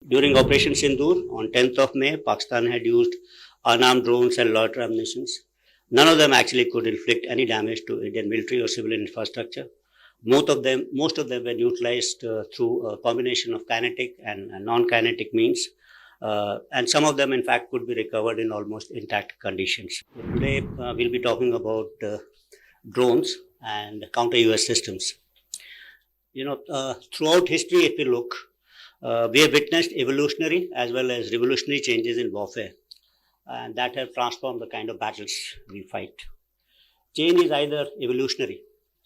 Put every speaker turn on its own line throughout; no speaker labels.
During Operation Sindoor, on 10th of May, Pakistan had used unarmed drones and loitering munitions. None of them actually could inflict any damage to Indian military or civilian infrastructure. Most of them were neutralized through a combination of kinetic and non-kinetic means. And some of them, in fact, could be recovered in almost intact conditions. Today, we'll be talking about drones and counter-UAS systems. Throughout history, if we look, we have witnessed evolutionary as well as revolutionary changes in warfare, and that have transformed the kind of battles we fight. Change is either evolutionary,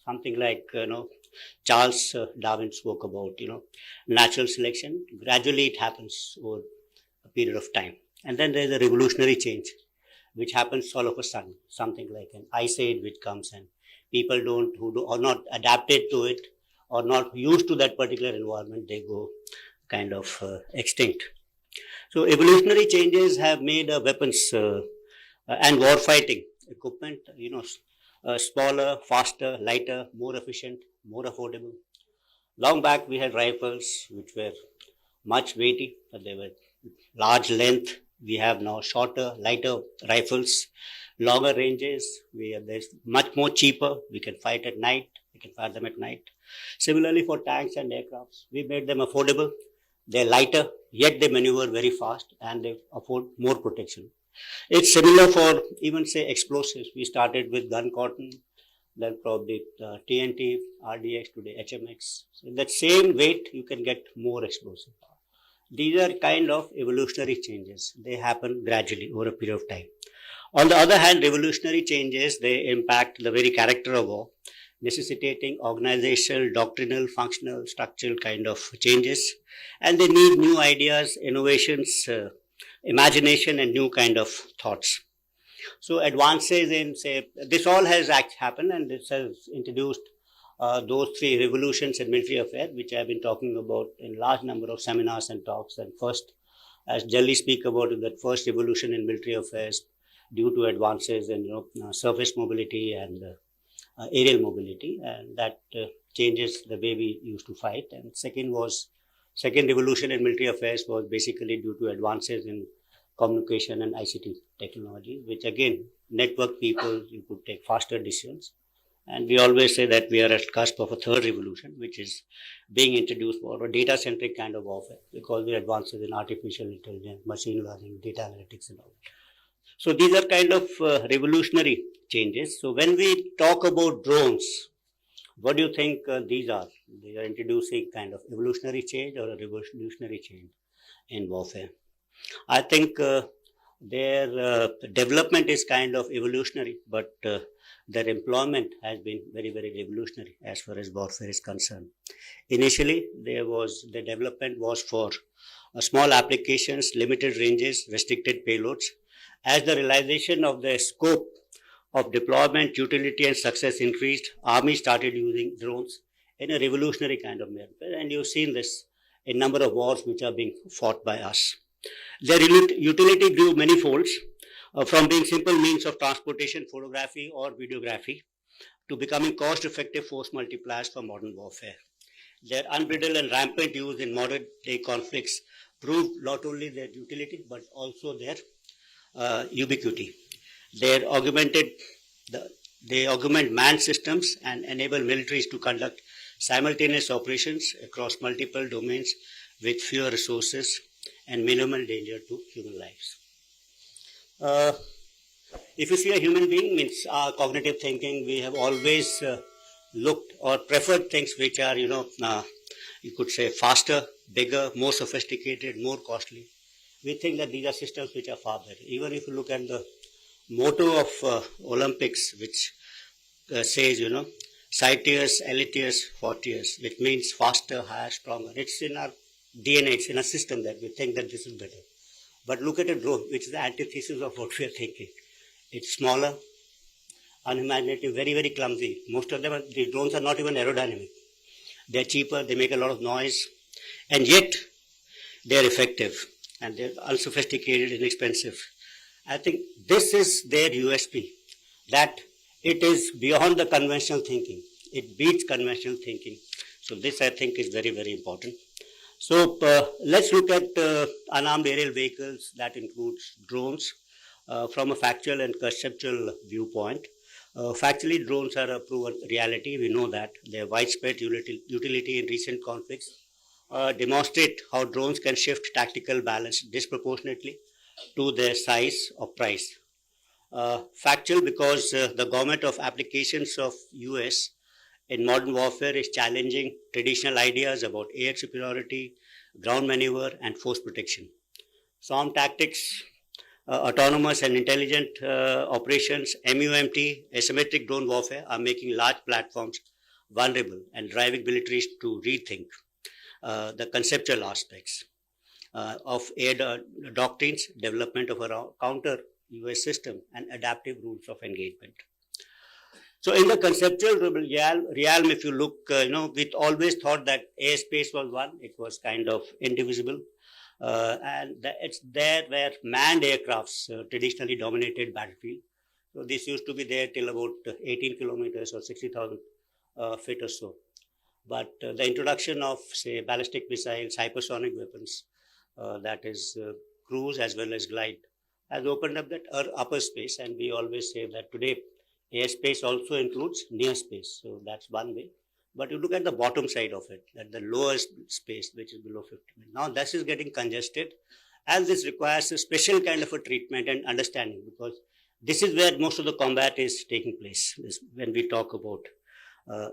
something like Charles Darwin spoke about, natural selection. Gradually, it happens over a period of time, and then there is a revolutionary change, which happens all of a sudden, something like an ice age which comes and people who are not adapted to it or not used to that particular environment, they go kind of extinct. So evolutionary changes have made weapons and war fighting equipment, smaller, faster, lighter, more efficient, more affordable. Long back we had rifles which were much weighty, but they were large length. We have now shorter, lighter rifles, longer ranges. There's much more cheaper. We can fight at night. We can fire them at night. Similarly, for tanks and aircrafts, we made them affordable. They're lighter, yet they maneuver very fast and they afford more protection. It's similar for even say explosives. We started with gun cotton, then probably TNT, RDX, today HMX. So in that same weight, you can get more explosive power. These are kind of evolutionary changes. They happen gradually over a period of time. On the other hand, revolutionary changes, they impact the very character of war, necessitating organizational, doctrinal, functional, structural kind of changes. And they need new ideas, innovations, imagination, and new kind of thoughts. So advances in, say, this all has happened, and this has introduced those three revolutions in military affairs, which I have been talking about in large number of seminars and talks. And first, as generally speak about it, that first revolution in military affairs due to advances in surface mobility and aerial mobility, and that changes the way we used to fight. And second revolution in military affairs was basically due to advances in communication and ICT technology, which again network people, you could take faster decisions. And we always say that we are at cusp of a third revolution, which is being introduced for a data-centric kind of warfare, because the advances in artificial intelligence, machine learning, data analytics and all. So these are kind of revolutionary changes. So when we talk about drones, what do you think these are? They are introducing kind of evolutionary change or a revolutionary change in warfare. I think their development is kind of evolutionary, but their employment has been very, very revolutionary as far as warfare is concerned. Initially, the development was for small applications, limited ranges, restricted payloads. As the realization of the scope of deployment, utility and success increased, armies started using drones in a revolutionary kind of manner. And you've seen this in number of wars which are being fought by us. Their utility grew many folds, from being simple means of transportation, photography or videography, to becoming cost-effective force multipliers for modern warfare. Their unbridled and rampant use in modern day conflicts proved not only their utility but also their ubiquity. They augment manned systems and enable militaries to conduct simultaneous operations across multiple domains with fewer resources and minimal danger to human lives. If you see a human being, means our cognitive thinking, we have always looked or preferred things which are, you could say faster, bigger, more sophisticated, more costly. We think that these are systems which are far better. Even if you look at the motto of Olympics, which says, citius, elitius, fortius, which means faster, higher, stronger. It's in our DNA, it's in our system that we think that this is better. But look at a drone, which is the antithesis of what we are thinking. It's smaller, unimaginative, very, very clumsy. Most of them, the drones are not even aerodynamic. They're cheaper, they make a lot of noise, and yet they're effective. And they're unsophisticated, inexpensive. I think this is their USP, that it is beyond the conventional thinking. It beats conventional thinking. So this, I think, is very, very important. So let's look at unarmed aerial vehicles. That includes drones from a factual and conceptual viewpoint. Factually, drones are a proven reality. We know that their widespread utility in recent conflicts demonstrate how drones can shift tactical balance disproportionately to their size or price. Factual because the government of applications of US in modern warfare is challenging traditional ideas about air superiority, ground maneuver, and force protection. Swarm tactics, autonomous and intelligent operations, MUMT, asymmetric drone warfare are making large platforms vulnerable and driving militaries to rethink the conceptual aspects of air doctrines, development of a counter US system, and adaptive rules of engagement. So in the conceptual realm, if you look, we always thought that airspace was one. It was kind of indivisible. And it's there where manned aircrafts traditionally dominated battlefield. So this used to be there till about 18 kilometers or 60,000 feet or so. But the introduction of, say, ballistic missiles, hypersonic weapons, that is cruise as well as glide, has opened up that upper space. And we always say that today airspace also includes near space. So that's one way. But you look at the bottom side of it, at the lowest space, which is below 50 meters. Now this is getting congested, and this requires a special kind of a treatment and understanding, because this is where most of the combat is taking place when we talk about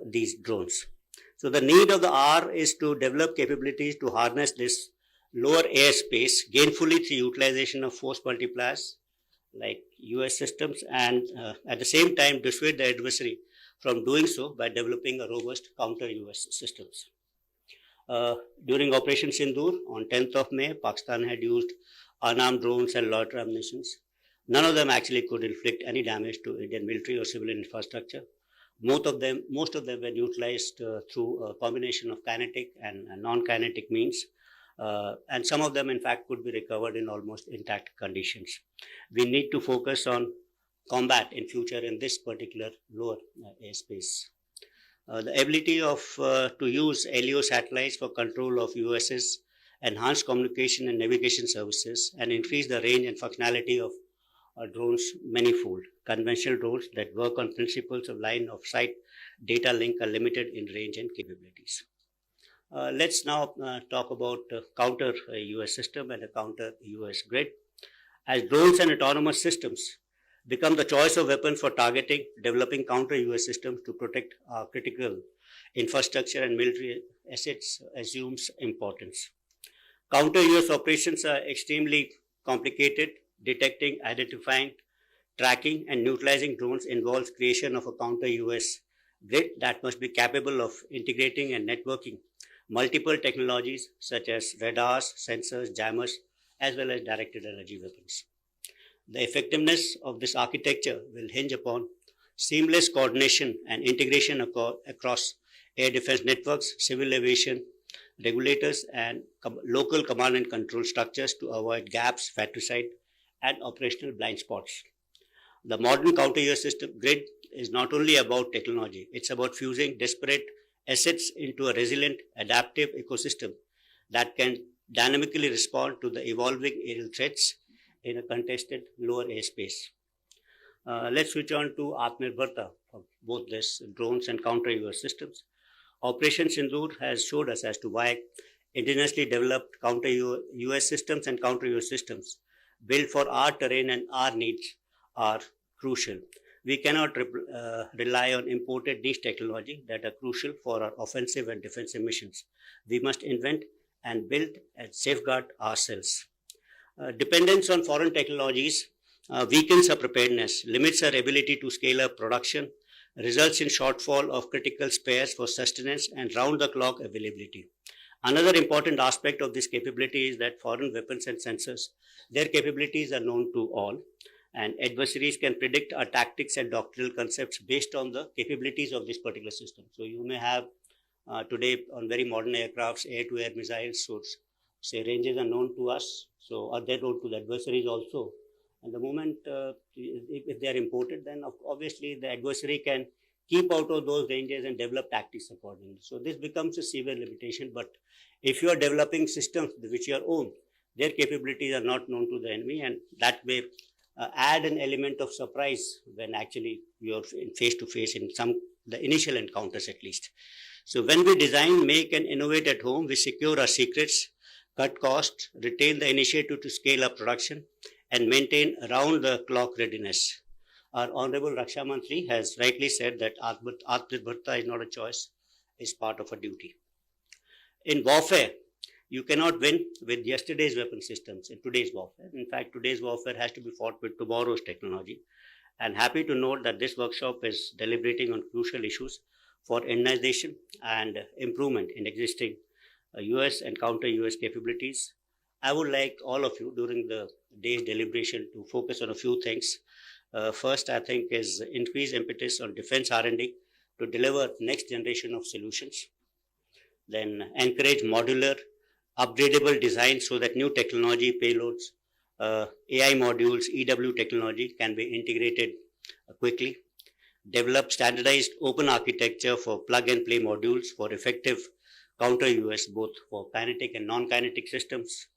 these drones. So the need of the hour is to develop capabilities to harness this lower airspace gainfully through utilization of force multipliers like US systems, and at the same time dissuade the adversary from doing so by developing a robust counter-US systems. During Operation Sindoor on 10th of May, Pakistan had used unarmed drones and loitering munitions. None of them actually could inflict any damage to Indian military or civilian infrastructure. Most of them were utilized through a combination of kinetic and non-kinetic means. And some of them, in fact, could be recovered in almost intact conditions. We need to focus on combat in future in this particular lower airspace. The ability of to use LEO satellites for control of USS, enhance communication and navigation services, and increase the range and functionality of drones manifold. Conventional drones that work on principles of line of sight data link are limited in range and capabilities. Let's now talk about counter US system and a counter US grid. As drones and autonomous systems become the choice of weapons for targeting, developing counter US systems to protect our critical infrastructure and military assets assumes importance. Counter US operations are extremely complicated. Detecting, identifying, tracking, and neutralizing drones involves creation of a counter US grid that must be capable of integrating and networking multiple technologies such as radars, sensors, jammers, as well as directed energy weapons. The effectiveness of this architecture will hinge upon seamless coordination and integration across air defense networks, civil aviation, regulators, and local command and control structures to avoid gaps, fratricide, and operational blind spots. The modern counter-US system grid is not only about technology, it's about fusing disparate assets into a resilient, adaptive ecosystem that can dynamically respond to the evolving aerial threats in a contested lower airspace. Let's switch on to Atmanirbharta of both this drones and counter-US systems. Operation Sindoor has showed us as to why indigenously developed counter-US systems and counter-US systems built for our terrain and our needs are crucial. We cannot rely on imported niche technology that are crucial for our offensive and defensive missions. We must invent and build and safeguard ourselves. Dependence on foreign technologies weakens our preparedness, limits our ability to scale up production, results in shortfall of critical spares for sustenance and round-the-clock availability. Another important aspect of this capability is that foreign weapons and sensors, their capabilities are known to all, and adversaries can predict our tactics and doctrinal concepts based on the capabilities of this particular system. So you may have today on very modern aircrafts, air-to-air missiles, so say ranges are known to us, so are they known to the adversaries also. And the moment if they are imported, then obviously the adversary can keep out of those dangers and develop tactics accordingly. So this becomes a severe limitation. But if you are developing systems which you are own, their capabilities are not known to the enemy, and that may add an element of surprise when actually you're face to face in the initial encounters at least. So when we design, make, and innovate at home, we secure our secrets, cut costs, retain the initiative to scale up production, and maintain around-the-clock readiness. Our Honorable Raksha Mantri has rightly said that Atmanirbharta is not a choice, it's part of a duty. In warfare, you cannot win with yesterday's weapon systems in today's warfare. In fact, today's warfare has to be fought with tomorrow's technology. And happy to note that this workshop is deliberating on crucial issues for Indianization and improvement in existing US and counter-US capabilities. I would like all of you during the day's deliberation to focus on a few things. First, I think, is increased impetus on defense R&D to deliver next generation of solutions. Then encourage modular, upgradable design so that new technology payloads, AI modules, EW technology can be integrated quickly. Develop standardized open architecture for plug-and-play modules for effective counter-US, both for kinetic and non-kinetic systems.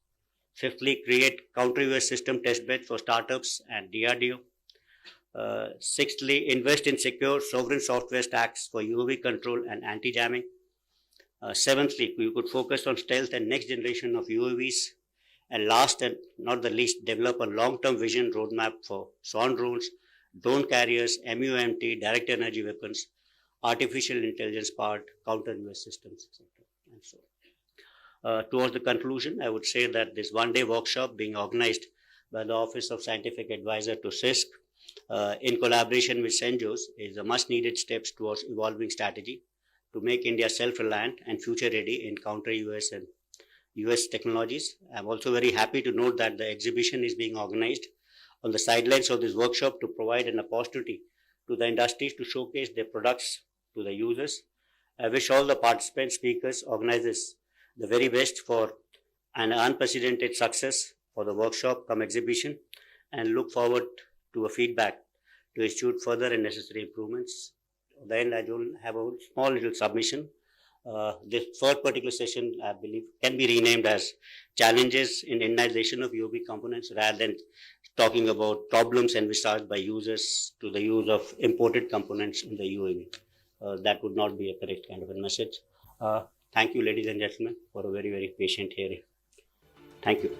Fifthly, create counter-US system testbed for startups and DRDO. Sixthly, invest in secure sovereign software stacks for UAV control and anti-jamming. Seventhly, we could focus on stealth and next generation of UAVs. And last and not the least, develop a long-term vision roadmap for SON drones, drone carriers, MUMT, direct energy weapons, artificial intelligence powered counter-US systems, etc. And so, towards the conclusion, I would say that this one-day workshop being organized by the Office of Scientific Advisor to CISC in collaboration with CENJOS is a much-needed steps towards evolving strategy to make India self-reliant and future-ready in counter-US and US technologies. I'm also very happy to note that the exhibition is being organized on the sidelines of this workshop to provide an opportunity to the industries to showcase their products to the users. I wish all the participant speakers, organizers, the very best for an unprecedented success for the workshop come exhibition, and look forward to a feedback to institute further and necessary improvements. Then I will have a small little submission. This third particular session, I believe, can be renamed as Challenges in Indianization of UAV Components, rather than talking about problems envisaged by users to the use of imported components in the UAV. That would not be a correct kind of a message. Thank you, ladies and gentlemen, for a very, very patient hearing. Thank you.